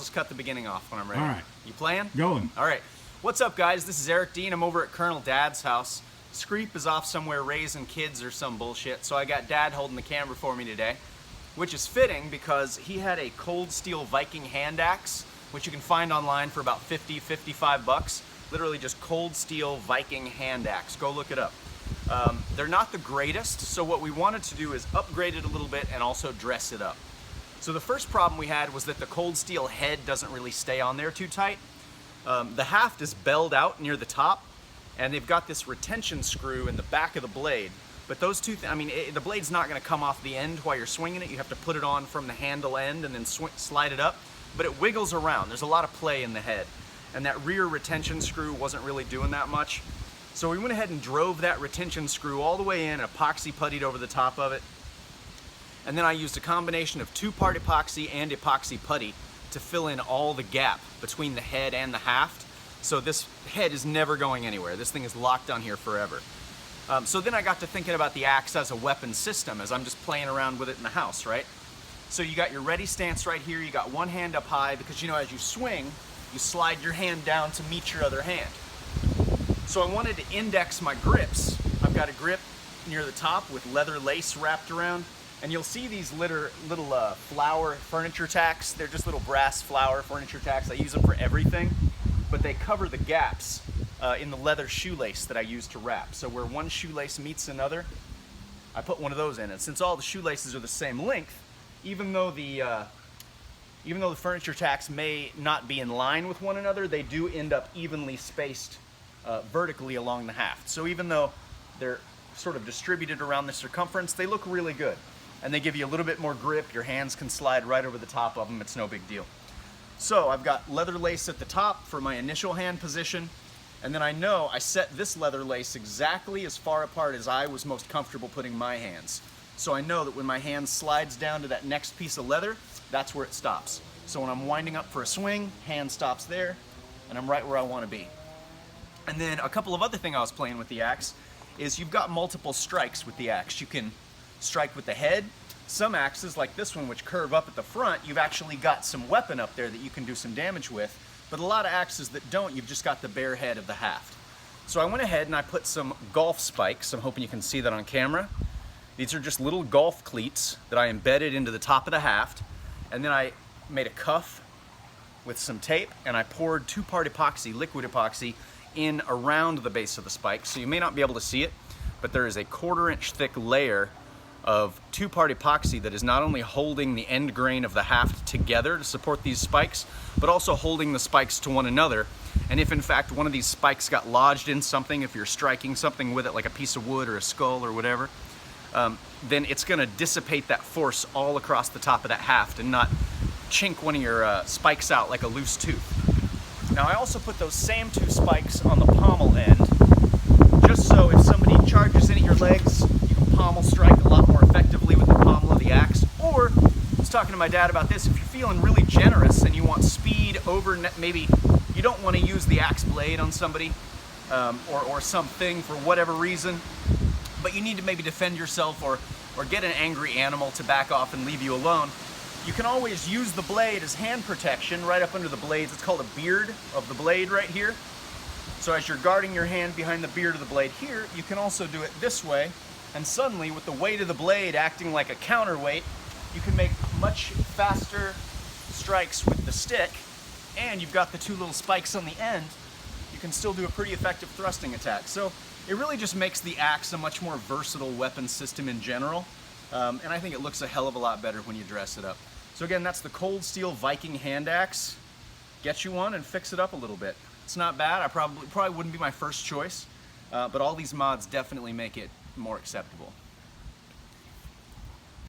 just cut the beginning off when I'm ready. All right. You playing? Going. All right. What's up, guys? This is Eric Dean. I'm over at Colonel Dad's house. Screep is off somewhere raising kids or some bullshit, so I got Dad holding the camera for me today, which is fitting because he had a cold steel Viking hand axe, which you can find online for about 50, 55 bucks. Literally just cold steel Viking hand axe. Go look it up. They're not the greatest, so what we wanted to do is upgrade it a little bit and also dress it up. So the first problem we had was that the cold steel head doesn't really stay on there too tight. The haft is belled out near the top, and they've got this retention screw in the back of the blade. But those two, the blade's not going to come off the end while you're swinging it. You have to put it on from the handle end and then slide it up. But it wiggles around. There's a lot of play in the head. And that rear retention screw wasn't really doing that much. So we went ahead and drove that retention screw all the way in, epoxy puttied over the top of it. And then I used a combination of two-part epoxy and epoxy putty to fill in all the gap between the head and the haft. So this head is never going anywhere. This thing is locked on here forever. So then I got to thinking about the axe as a weapon system as I'm just playing around with it in the house, right? So you got your ready stance right here. You got one hand up high because, you know, as you swing, you slide your hand down to meet your other hand. So I wanted to index my grips. I've got a grip near the top with leather lace wrapped around. And you'll see these little flower furniture tacks. They're just little brass flower furniture tacks. I use them for everything, but they cover the gaps in the leather shoelace that I use to wrap. So where one shoelace meets another, I put one of those in. And since all the shoelaces are the same length, even though the furniture tacks may not be in line with one another, they do end up evenly spaced vertically along the haft. So even though they're sort of distributed around the circumference, they look really good. And they give you a little bit more grip. Your hands can slide right over the top of them. It's no big deal. So I've got leather lace at the top for my initial hand position. And then I know I set this leather lace exactly as far apart as I was most comfortable putting my hands. So I know that when my hand slides down to that next piece of leather, that's where it stops. So when I'm winding up for a swing, hand stops there, and I'm right where I want to be. And then a couple of other things I was playing with the axe is you've got multiple strikes with the axe. You can strike with the head. Some axes, like this one, which curve up at the front, you've actually got some weapon up there that you can do some damage with. But a lot of axes that don't, you've just got the bare head of the haft. So I went ahead and I put some golf spikes. I'm hoping you can see that on camera. These are just little golf cleats that I embedded into the top of the haft. And then I made a cuff with some tape, and I poured two-part epoxy, liquid epoxy, in around the base of the spike. So you may not be able to see it, but there is a 1/4 inch thick layer of two-part epoxy that is not only holding the end grain of the haft together to support these spikes, but also holding the spikes to one another. And if in fact one of these spikes got lodged in something, if you're striking something with it like a piece of wood or a skull or whatever, then it's going to dissipate that force all across the top of that haft and not chink one of your spikes out like a loose tooth. Now I also put those same two spikes on the pommel end, just so if somebody charges in at your legs, you can pommel strike a lot more effectively with the pommel of the axe. Or, I was talking to my dad about this, if you're feeling really generous and you want speed over, maybe you don't want to use the axe blade on somebody or something for whatever reason, but you need to maybe defend yourself or get an angry animal to back off and leave you alone, you can always use the blade as hand protection right up under the blades. It's called a beard of the blade right here. So as you're guarding your hand behind the beard of the blade here, you can also do it this way, and suddenly with the weight of the blade acting like a counterweight, you can make much faster strikes with the stick, and you've got the two little spikes on the end. You can still do a pretty effective thrusting attack. So it really just makes the axe a much more versatile weapon system in general, and I think it looks a hell of a lot better when you dress it up. So again, that's the cold steel Viking hand axe. Get you one and fix it up a little bit. It's not bad. I probably wouldn't be my first choice, but all these mods definitely make it more acceptable.